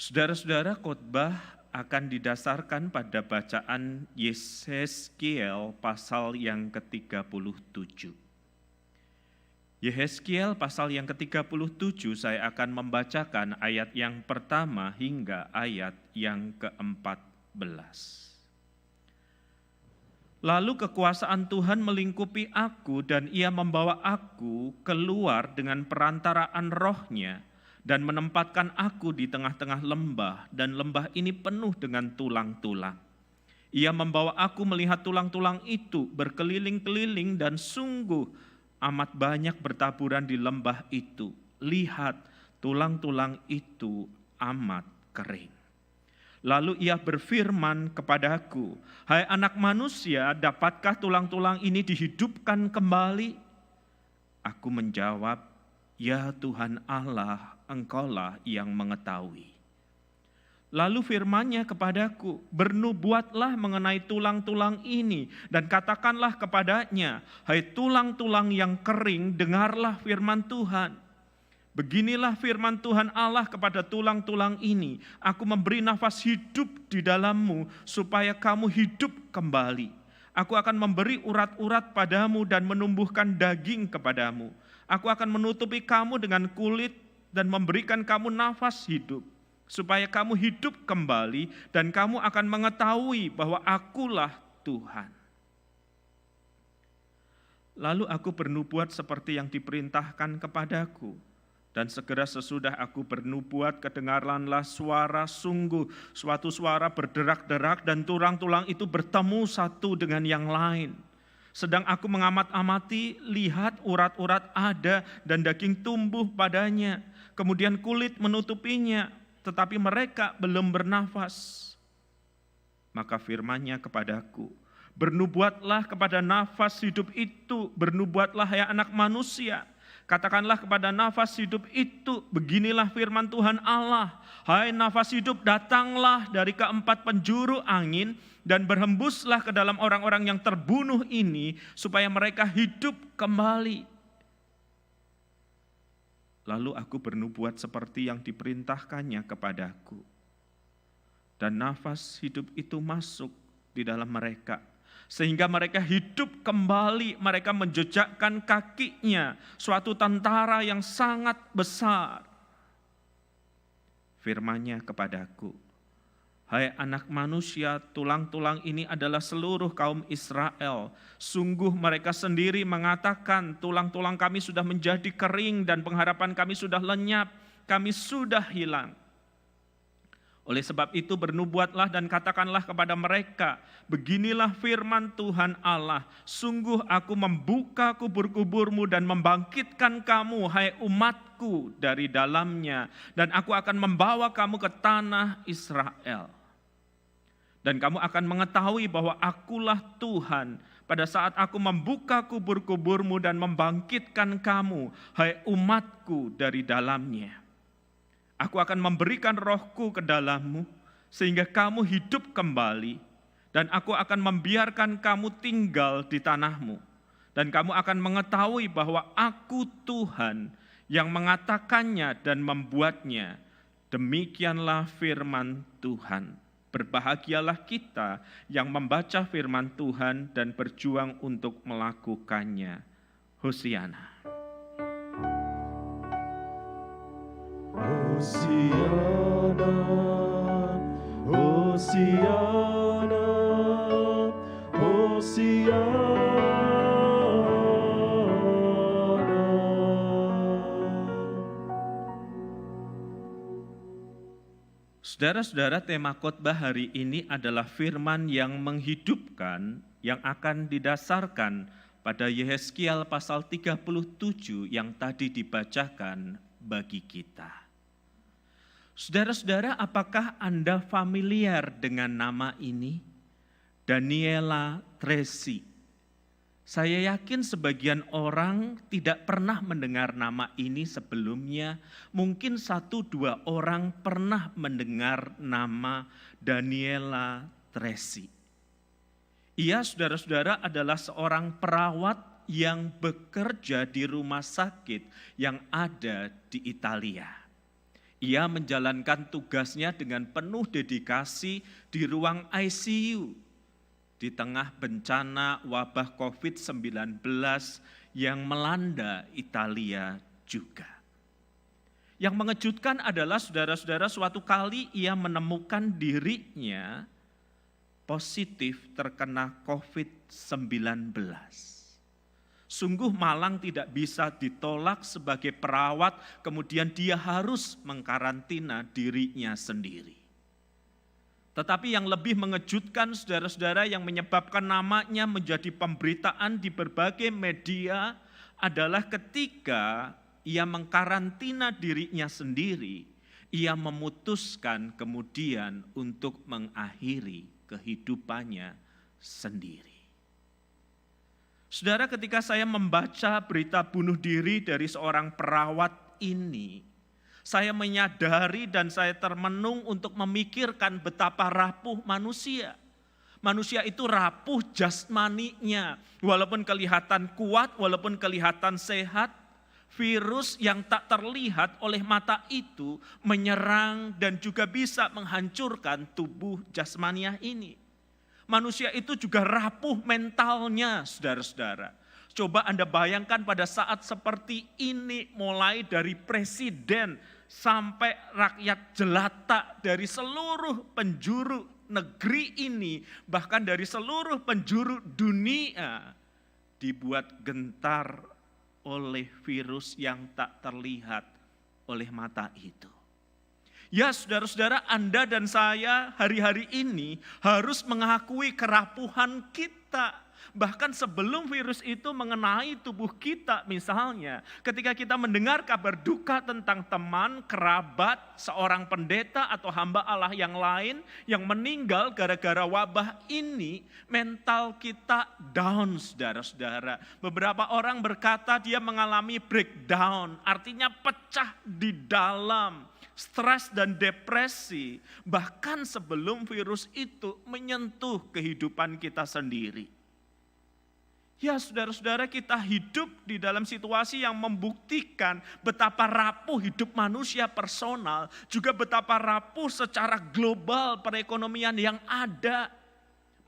Saudara-saudara, khotbah akan didasarkan pada bacaan Yehezkiel pasal yang ke-37. Yehezkiel pasal yang ke-37 saya akan membacakan ayat yang pertama hingga ayat yang ke-14. Lalu kekuasaan Tuhan melingkupi aku dan ia membawa aku keluar dengan perantaraan rohnya dan menempatkan aku di tengah-tengah lembah, dan lembah ini penuh dengan tulang-tulang. Ia membawa aku melihat tulang-tulang itu berkeliling-keliling dan sungguh amat banyak bertaburan di lembah itu. Lihat, tulang-tulang itu amat kering. Lalu ia berfirman kepadaku, "Hai anak manusia, dapatkah tulang-tulang ini dihidupkan kembali?" Aku menjawab, "Ya Tuhan Allah, Engkaulah yang mengetahui." Lalu firman-Nya kepadaku, "Bernubuatlah mengenai tulang-tulang ini dan katakanlah kepadanya, hai tulang-tulang yang kering, dengarlah firman Tuhan. Beginilah firman Tuhan Allah kepada tulang-tulang ini, aku memberi nafas hidup di dalammu supaya kamu hidup kembali. Aku akan memberi urat-urat padamu dan menumbuhkan daging kepadamu. Aku akan menutupi kamu dengan kulit dan memberikan kamu nafas hidup, supaya kamu hidup kembali dan kamu akan mengetahui bahwa akulah Tuhan." Lalu aku bernubuat seperti yang diperintahkan kepadaku. Dan segera sesudah aku bernubuat, kedengaranlah suara, sungguh suatu suara berderak-derak, dan tulang-tulang itu bertemu satu dengan yang lain. Sedang aku mengamat-amati, lihat urat-urat ada dan daging tumbuh padanya. Kemudian kulit menutupinya, tetapi mereka belum bernafas. Maka firman-Nya kepadaku, "Bernubuatlah kepada nafas hidup itu, bernubuatlah ya anak manusia. Katakanlah kepada nafas hidup itu, beginilah firman Tuhan Allah, hai nafas hidup, datanglah dari keempat penjuru angin dan berhembuslah ke dalam orang-orang yang terbunuh ini, supaya mereka hidup kembali." Lalu aku bernubuat seperti yang diperintahkannya kepadaku. Dan nafas hidup itu masuk di dalam mereka, sehingga mereka hidup kembali. Mereka menjejakkan kakinya, suatu tentara yang sangat besar. Firman-Nya kepadaku, "Hai anak manusia, tulang-tulang ini adalah seluruh kaum Israel. Sungguh mereka sendiri mengatakan, tulang-tulang kami sudah menjadi kering dan pengharapan kami sudah lenyap, kami sudah hilang. Oleh sebab itu bernubuatlah dan katakanlah kepada mereka, beginilah firman Tuhan Allah, sungguh aku membuka kubur-kuburmu dan membangkitkan kamu, hai umatku, dari dalamnya, dan aku akan membawa kamu ke tanah Israel. Dan kamu akan mengetahui bahwa akulah Tuhan pada saat aku membuka kubur-kuburmu dan membangkitkan kamu, hai umatku, dari dalamnya. Aku akan memberikan rohku ke dalammu, sehingga kamu hidup kembali, dan aku akan membiarkan kamu tinggal di tanahmu. Dan kamu akan mengetahui bahwa aku Tuhan yang mengatakannya dan membuatnya. Demikianlah firman Tuhan. Berbahagialah kita yang membaca firman Tuhan dan berjuang untuk melakukannya. Hosiana. Hosiana, Hosiana, Hosiana. Saudara-saudara, tema khotbah hari ini adalah firman yang menghidupkan, yang akan didasarkan pada Yehezkiel pasal 37 yang tadi dibacakan bagi kita. Saudara-saudara, apakah Anda familiar dengan nama ini? Daniela Tracy. Saya yakin sebagian orang tidak pernah mendengar nama ini sebelumnya. Mungkin 1-2 orang pernah mendengar nama Daniela Tracy. Ia, saudara-saudara, adalah seorang perawat yang bekerja di rumah sakit yang ada di Italia. Ia menjalankan tugasnya dengan penuh dedikasi di ruang ICU di tengah bencana wabah COVID-19 yang melanda Italia juga. Yang mengejutkan adalah saudara-saudara, suatu kali ia menemukan dirinya positif terkena COVID-19. Sungguh malang tidak bisa ditolak sebagai perawat, kemudian dia harus mengkarantina dirinya sendiri. Tetapi yang lebih mengejutkan saudara-saudara, yang menyebabkan namanya menjadi pemberitaan di berbagai media adalah ketika ia mengkarantina dirinya sendiri, ia memutuskan kemudian untuk mengakhiri kehidupannya sendiri. Saudara, ketika saya membaca berita bunuh diri dari seorang perawat ini, saya menyadari dan saya termenung untuk memikirkan betapa rapuh manusia. Manusia itu rapuh jasmaninya, walaupun kelihatan kuat, walaupun kelihatan sehat, virus yang tak terlihat oleh mata itu menyerang dan juga bisa menghancurkan tubuh jasmaniah ini. Manusia itu juga rapuh mentalnya, saudara-saudara. Coba Anda bayangkan pada saat seperti ini, mulai dari presiden sampai rakyat jelata dari seluruh penjuru negeri ini, bahkan dari seluruh penjuru dunia, dibuat gentar oleh virus yang tak terlihat oleh mata itu. Ya saudara-saudara, Anda dan saya hari-hari ini harus mengakui kerapuhan kita. Bahkan sebelum virus itu mengenai tubuh kita, misalnya ketika kita mendengar kabar duka tentang teman, kerabat, seorang pendeta atau hamba Allah yang lain yang meninggal gara-gara wabah ini, mental kita down, saudara-saudara. Beberapa orang berkata dia mengalami breakdown, artinya pecah di dalam. Stres dan depresi, bahkan sebelum virus itu menyentuh kehidupan kita sendiri. Ya saudara-saudara, kita hidup di dalam situasi yang membuktikan betapa rapuh hidup manusia personal, juga betapa rapuh secara global perekonomian yang ada.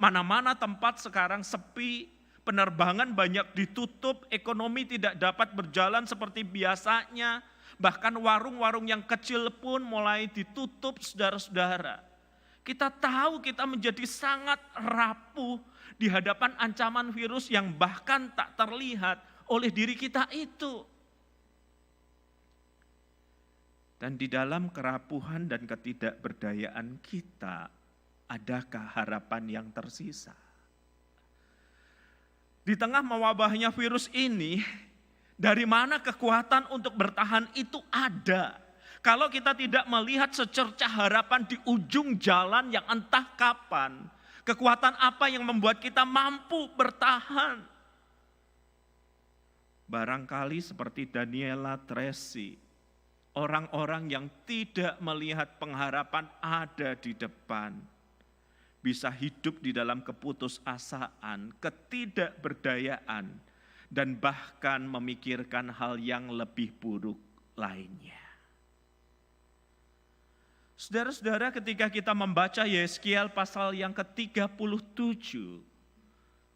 Mana-mana tempat sekarang sepi, penerbangan banyak ditutup, ekonomi tidak dapat berjalan seperti biasanya. Bahkan warung-warung yang kecil pun mulai ditutup, saudara-saudara. Kita tahu kita menjadi sangat rapuh di hadapan ancaman virus yang bahkan tak terlihat oleh diri kita itu. Dan di dalam kerapuhan dan ketidakberdayaan kita, adakah harapan yang tersisa? Di tengah mewabahnya virus ini, dari mana kekuatan untuk bertahan itu ada? Kalau kita tidak melihat secercah harapan di ujung jalan yang entah kapan, kekuatan apa yang membuat kita mampu bertahan? Barangkali seperti Daniela Tracy, orang-orang yang tidak melihat pengharapan ada di depan, bisa hidup di dalam keputusasaan, ketidakberdayaan, dan bahkan memikirkan hal yang lebih buruk lainnya. Saudara-saudara, ketika kita membaca Yeskiel pasal yang ke-37,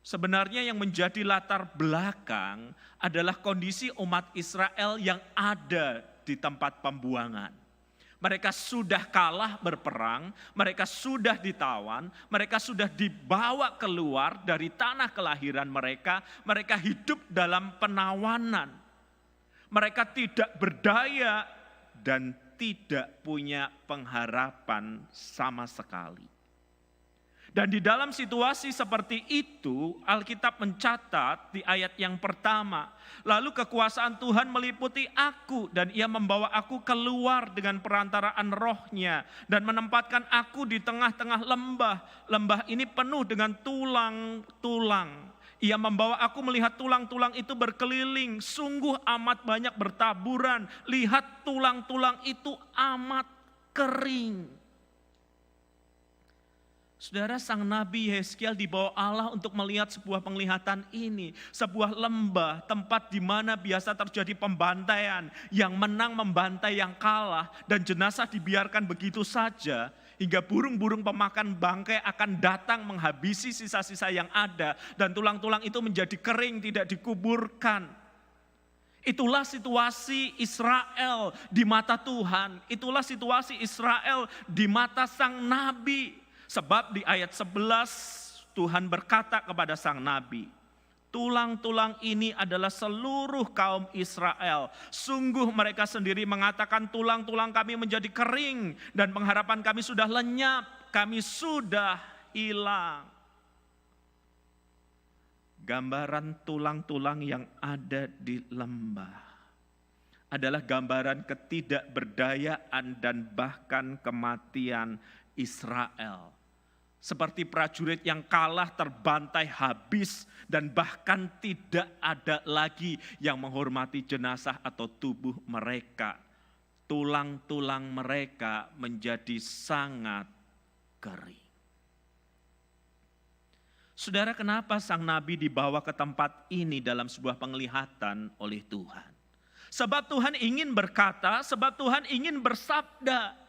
sebenarnya yang menjadi latar belakang adalah kondisi umat Israel yang ada di tempat pembuangan. Mereka sudah kalah berperang, mereka sudah ditawan, mereka sudah dibawa keluar dari tanah kelahiran mereka hidup dalam penawanan. Mereka tidak berdaya dan tidak punya pengharapan sama sekali. Dan di dalam situasi seperti itu, Alkitab mencatat di ayat yang pertama, lalu kekuasaan Tuhan meliputi aku dan ia membawa aku keluar dengan perantaraan rohnya dan menempatkan aku di tengah-tengah lembah. Lembah ini penuh dengan tulang-tulang. Ia membawa aku melihat tulang-tulang itu berkeliling, sungguh amat banyak bertaburan. Lihat tulang-tulang itu amat kering. Saudara, sang Nabi Yeskiel dibawa Allah untuk melihat sebuah penglihatan ini. Sebuah lembah, tempat di mana biasa terjadi pembantaian. Yang menang membantai yang kalah, dan jenazah dibiarkan begitu saja. Hingga burung-burung pemakan bangkai akan datang menghabisi sisa-sisa yang ada. Dan tulang-tulang itu menjadi kering, tidak dikuburkan. Itulah situasi Israel di mata Tuhan. Itulah situasi Israel di mata sang Nabi. Sebab di ayat 11 Tuhan berkata kepada sang Nabi, tulang-tulang ini adalah seluruh kaum Israel. Sungguh mereka sendiri mengatakan tulang-tulang kami menjadi kering dan pengharapan kami sudah lenyap, kami sudah hilang. Gambaran tulang-tulang yang ada di lembah adalah gambaran ketidakberdayaan dan bahkan kematian Israel. Seperti prajurit yang kalah terbantai habis dan bahkan tidak ada lagi yang menghormati jenazah atau tubuh mereka. Tulang-tulang mereka menjadi sangat kering. Saudara, kenapa sang nabi dibawa ke tempat ini dalam sebuah penglihatan oleh Tuhan? Sebab Tuhan ingin berkata, sebab Tuhan ingin bersabda.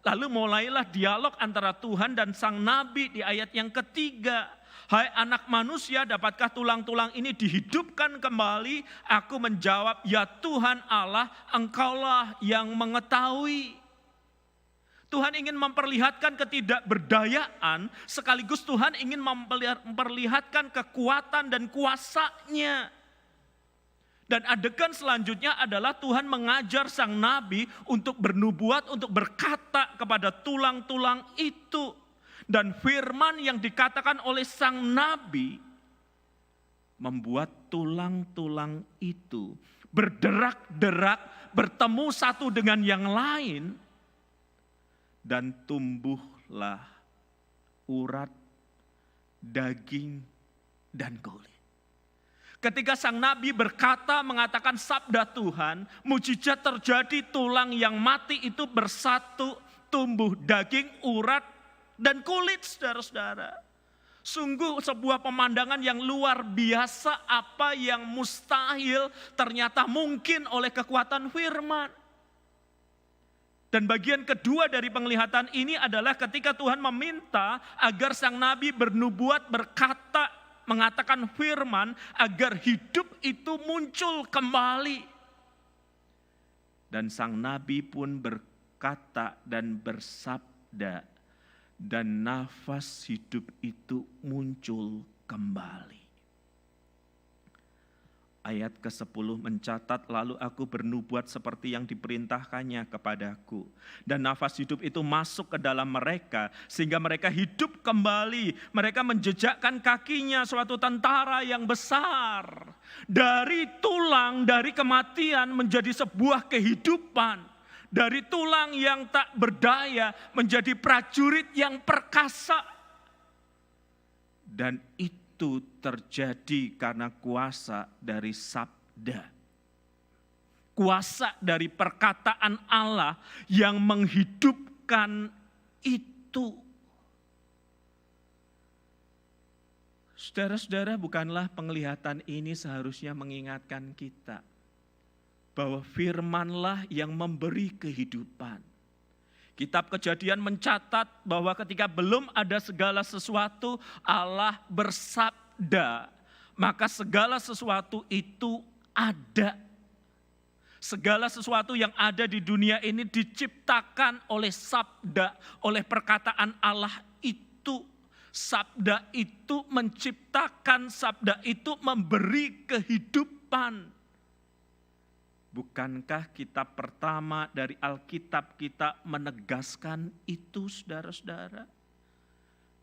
Lalu mulailah dialog antara Tuhan dan sang nabi di ayat yang ketiga. Hai anak manusia, dapatkah tulang-tulang ini dihidupkan kembali? Aku menjawab, ya Tuhan Allah, engkaulah yang mengetahui. Tuhan ingin memperlihatkan ketidakberdayaan, sekaligus Tuhan ingin memperlihatkan kekuatan dan kuasa-Nya. Dan adegan selanjutnya adalah Tuhan mengajar sang nabi untuk bernubuat, untuk berkata kepada tulang-tulang itu. Dan firman yang dikatakan oleh sang nabi membuat tulang-tulang itu berderak-derak, bertemu satu dengan yang lain. Dan tumbuhlah urat, daging, dan kulit. Ketika sang nabi berkata, mengatakan sabda Tuhan, mujizat terjadi, tulang yang mati itu bersatu, tumbuh daging, urat, dan kulit, saudara-saudara. Sungguh sebuah pemandangan yang luar biasa, apa yang mustahil ternyata mungkin oleh kekuatan firman. Dan bagian kedua dari penglihatan ini adalah ketika Tuhan meminta agar sang nabi bernubuat, berkata, mengatakan firman agar hidup itu muncul kembali. Dan sang nabi pun berkata dan bersabda, dan nafas hidup itu muncul kembali. Ayat ke-10 mencatat, lalu aku bernubuat seperti yang diperintahkannya kepadaku. Dan nafas hidup itu masuk ke dalam mereka, sehingga mereka hidup kembali. Mereka menjejakkan kakinya suatu tentara yang besar. Dari tulang, dari kematian menjadi sebuah kehidupan. Dari tulang yang tak berdaya menjadi prajurit yang perkasa. Dan itu terjadi karena kuasa dari sabda. Kuasa dari perkataan Allah yang menghidupkan itu. Saudara-saudara, bukanlah penglihatan ini seharusnya mengingatkan kita bahwa firman-lah yang memberi kehidupan. Kitab Kejadian mencatat bahwa ketika belum ada segala sesuatu, Allah bersabda, maka segala sesuatu itu ada. Segala sesuatu yang ada di dunia ini diciptakan oleh sabda, oleh perkataan Allah itu. Sabda itu menciptakan, sabda itu memberi kehidupan. Bukankah kitab pertama dari Alkitab kita menegaskan itu, saudara-saudara?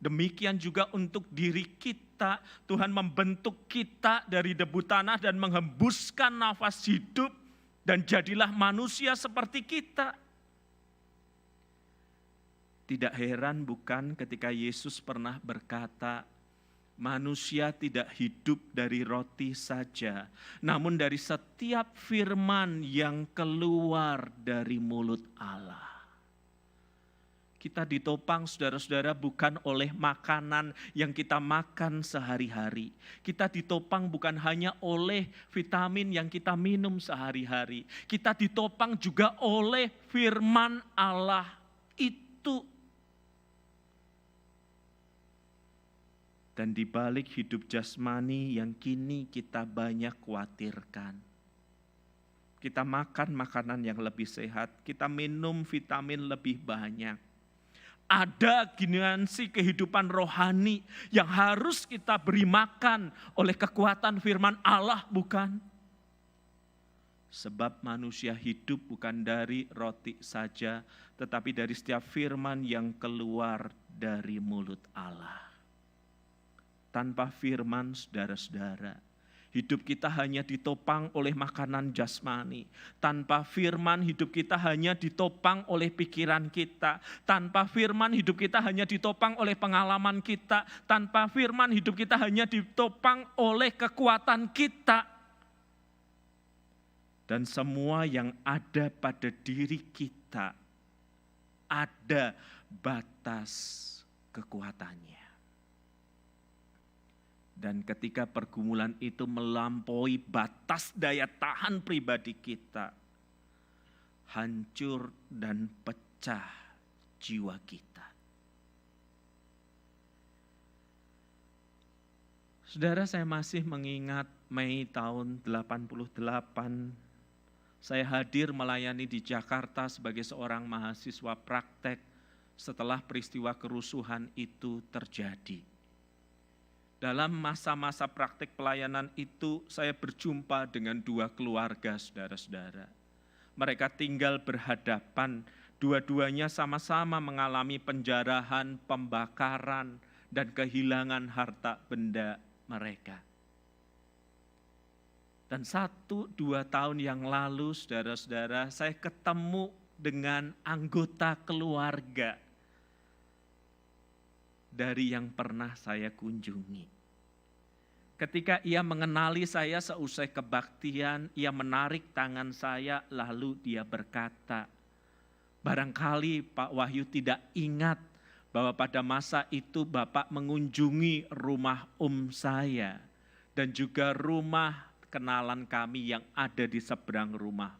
Demikian juga untuk diri kita, Tuhan membentuk kita dari debu tanah dan menghembuskan nafas hidup dan jadilah manusia seperti kita. Tidak heran bukan ketika Yesus pernah berkata, manusia tidak hidup dari roti saja, namun dari setiap firman yang keluar dari mulut Allah. Kita ditopang saudara-saudara bukan oleh makanan yang kita makan sehari-hari. Kita ditopang bukan hanya oleh vitamin yang kita minum sehari-hari. Kita ditopang juga oleh firman Allah itu. Dan di balik hidup jasmani yang kini kita banyak khawatirkan. Kita makan makanan yang lebih sehat, kita minum vitamin lebih banyak. Ada dimensi kehidupan rohani yang harus kita beri makan oleh kekuatan firman Allah, bukan? Sebab manusia hidup bukan dari roti saja, tetapi dari setiap firman yang keluar dari mulut Allah. Tanpa firman, saudara-saudara, hidup kita hanya ditopang oleh makanan jasmani. Tanpa firman hidup kita hanya ditopang oleh pikiran kita. Tanpa firman hidup kita hanya ditopang oleh pengalaman kita. Tanpa firman hidup kita hanya ditopang oleh kekuatan kita. Dan semua yang ada pada diri kita ada batas kekuatannya. Dan ketika pergumulan itu melampaui batas daya tahan pribadi kita, hancur dan pecah jiwa kita. Saudara, saya masih mengingat Mei tahun 88, saya hadir melayani di Jakarta sebagai seorang mahasiswa praktek setelah peristiwa kerusuhan itu terjadi. Dalam masa-masa praktik pelayanan itu, saya berjumpa dengan dua keluarga, saudara-saudara. Mereka tinggal berhadapan, dua-duanya sama-sama mengalami penjarahan, pembakaran, dan kehilangan harta benda mereka. Dan 1-2 tahun yang lalu, saudara-saudara, saya ketemu dengan anggota keluarga dari yang pernah saya kunjungi. Ketika ia mengenali saya seusai kebaktian, ia menarik tangan saya lalu dia berkata, barangkali Pak Wahyu tidak ingat bahwa pada masa itu Bapak mengunjungi rumah saya dan juga rumah kenalan kami yang ada di seberang rumah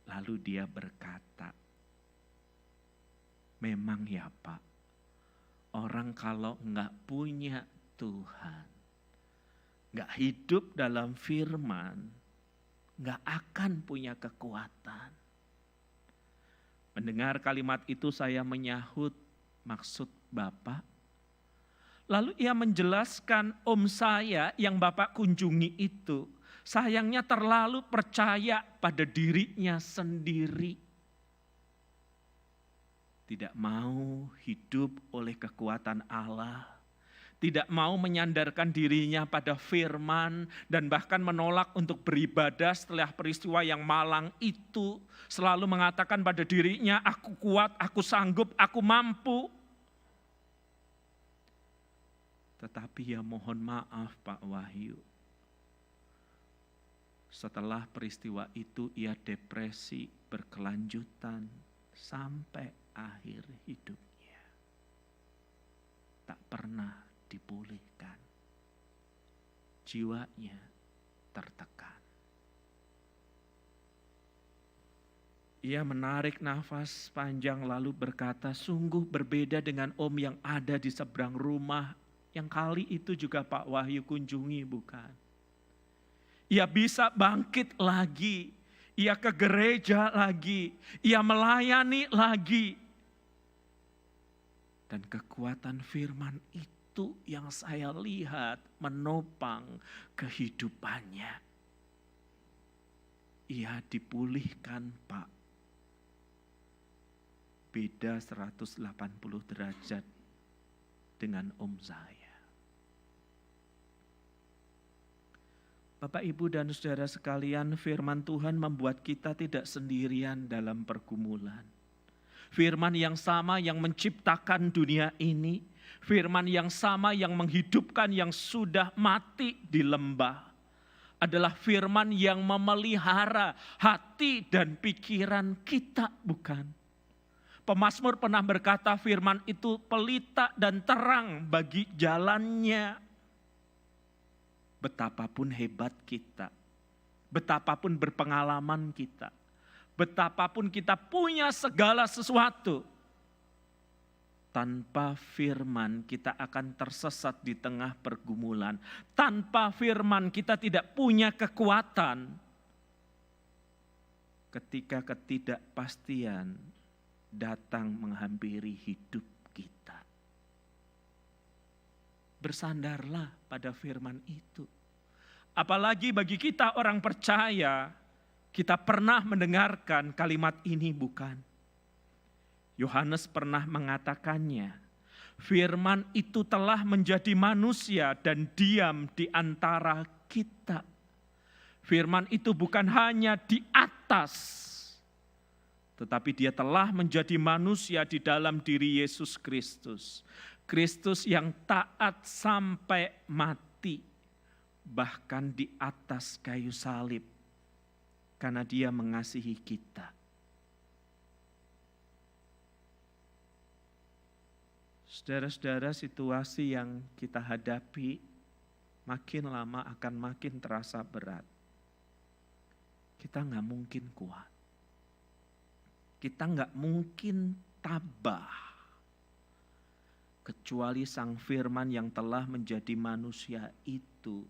Lalu dia berkata, memang ya Pak, orang kalau enggak punya Tuhan, enggak hidup dalam firman, enggak akan punya kekuatan. Mendengar kalimat itu saya menyahut, maksud Bapak? Lalu ia menjelaskan saya yang Bapak kunjungi itu, sayangnya terlalu percaya pada dirinya sendiri. Tidak mau hidup oleh kekuatan Allah. Tidak mau menyandarkan dirinya pada firman dan bahkan menolak untuk beribadah setelah peristiwa yang malang itu. Selalu mengatakan pada dirinya, aku kuat, aku sanggup, aku mampu. Tetapi ya mohon maaf Pak Wahyu. Setelah peristiwa itu ia depresi berkelanjutan sampai akhir hidupnya. Tak pernah dipulihkan. Jiwanya tertekan. Ia menarik nafas panjang lalu berkata, sungguh berbeda dengan Om yang ada di seberang rumah yang kali itu juga Pak Wahyu kunjungi, bukan? Ia bisa bangkit lagi, ia ke gereja lagi, ia melayani lagi. Dan kekuatan firman itu yang saya lihat menopang kehidupannya. Ia dipulihkan Pak. Beda 180 derajat dengan Om saya. Bapak, Ibu, dan saudara sekalian, firman Tuhan membuat kita tidak sendirian dalam pergumulan. Firman yang sama yang menciptakan dunia ini, firman yang sama yang menghidupkan yang sudah mati di lembah, adalah firman yang memelihara hati dan pikiran kita, bukan? Pemazmur pernah berkata firman itu pelita dan terang bagi jalannya. Betapapun hebat kita, betapapun berpengalaman kita, betapapun kita punya segala sesuatu, tanpa firman kita akan tersesat di tengah pergumulan. Tanpa firman kita tidak punya kekuatan ketika ketidakpastian datang menghampiri hidup kita. Bersandarlah pada firman itu. Apalagi bagi kita orang percaya, kita pernah mendengarkan kalimat ini bukan? Yohanes pernah mengatakannya, firman itu telah menjadi manusia dan diam di antara kita. Firman itu bukan hanya di atas, tetapi dia telah menjadi manusia di dalam diri Yesus Kristus. Kristus yang taat sampai mati, bahkan di atas kayu salib, karena dia mengasihi kita. Saudara-saudara, situasi yang kita hadapi makin lama akan makin terasa berat. Kita nggak mungkin kuat. Kita nggak mungkin tabah. Kecuali Sang Firman yang telah menjadi manusia itu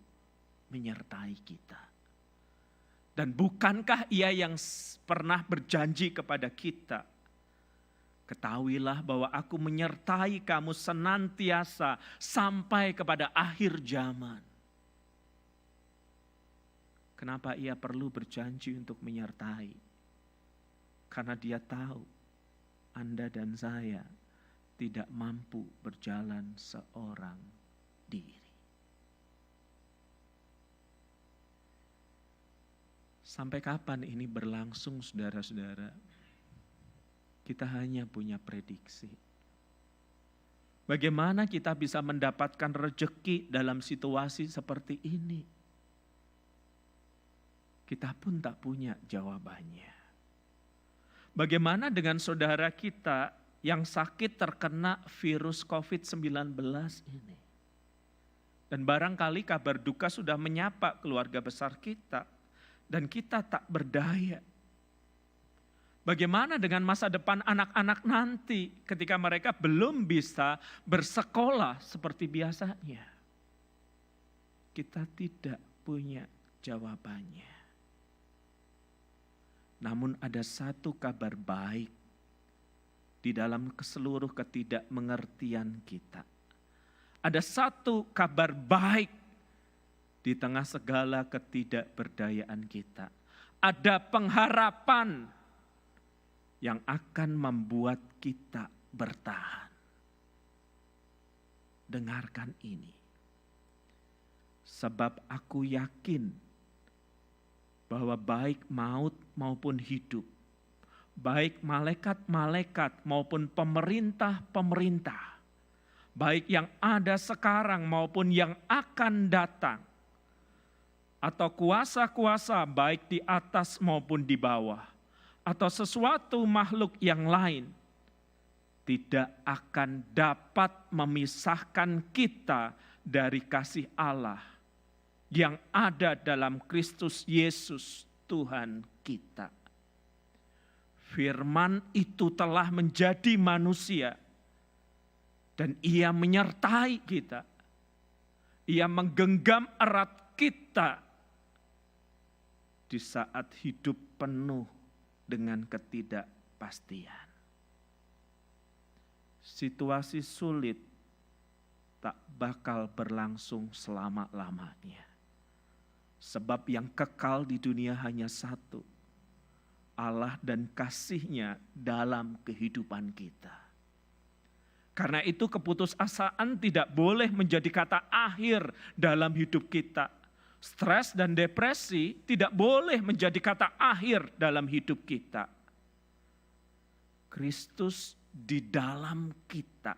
menyertai kita. Dan bukankah Ia yang pernah berjanji kepada kita, ketahuilah bahwa aku menyertai kamu senantiasa sampai kepada akhir zaman. Kenapa Ia perlu berjanji untuk menyertai? Karena Dia tahu Anda dan saya tidak mampu berjalan seorang diri. Sampai kapan ini berlangsung, saudara-saudara? Kita hanya punya prediksi. Bagaimana kita bisa mendapatkan rejeki dalam situasi seperti ini? Kita pun tak punya jawabannya. Bagaimana dengan saudara kita yang sakit terkena virus COVID-19 ini? Dan barangkali kabar duka sudah menyapa keluarga besar kita, dan kita tak berdaya. Bagaimana dengan masa depan anak-anak nanti ketika mereka belum bisa bersekolah seperti biasanya? Kita tidak punya jawabannya. Namun ada satu kabar baik di dalam seluruh ketidakmengertian kita. Ada satu kabar baik di tengah segala ketidakberdayaan kita. Ada pengharapan yang akan membuat kita bertahan. Dengarkan ini. Sebab aku yakin bahwa baik maut maupun hidup, baik malaikat-malaikat maupun pemerintah-pemerintah, baik yang ada sekarang maupun yang akan datang, atau kuasa-kuasa baik di atas maupun di bawah, atau sesuatu makhluk yang lain, tidak akan dapat memisahkan kita dari kasih Allah yang ada dalam Kristus Yesus Tuhan kita. Firman itu telah menjadi manusia dan Ia menyertai kita. Ia menggenggam erat kita di saat hidup penuh dengan ketidakpastian. Situasi sulit tak bakal berlangsung selama-lamanya. Sebab yang kekal di dunia hanya satu, Allah dan kasih-Nya dalam kehidupan kita. Karena itu keputusasaan tidak boleh menjadi kata akhir dalam hidup kita. Stres dan depresi tidak boleh menjadi kata akhir dalam hidup kita. Kristus di dalam kita.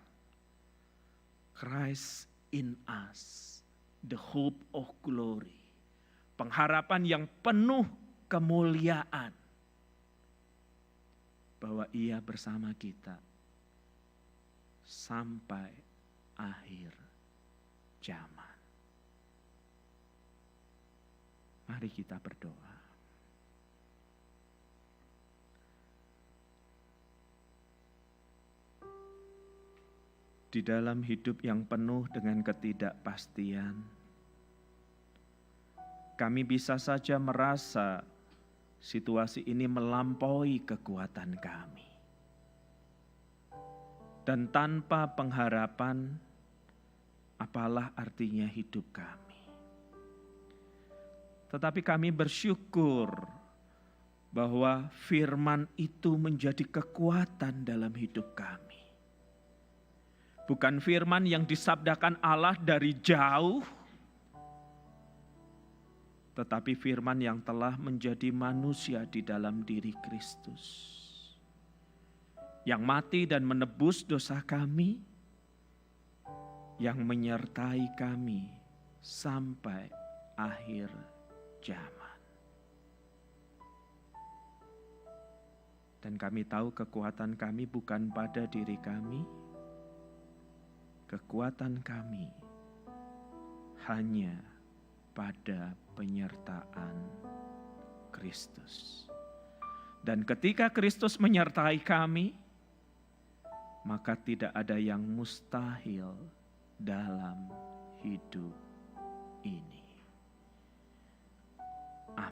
Christ in us, the hope of glory. Pengharapan yang penuh kemuliaan. bahwa Ia bersama kita sampai akhir zaman. Mari kita berdoa. Di dalam hidup yang penuh dengan ketidakpastian, kami bisa saja merasa situasi ini melampaui kekuatan kami. Dan tanpa pengharapan, apalah artinya hidup kami. Tetapi kami bersyukur bahwa firman itu menjadi kekuatan dalam hidup kami. Bukan firman yang disabdakan Allah dari jauh, tetapi firman yang telah menjadi manusia di dalam diri Kristus, yang mati dan menebus dosa kami, yang menyertai kami sampai akhir zaman. Dan kami tahu kekuatan kami bukan pada diri kami, kekuatan kami hanya pada penyertaan Kristus. Dan ketika Kristus menyertai kami, maka tidak ada yang mustahil dalam hidup ini.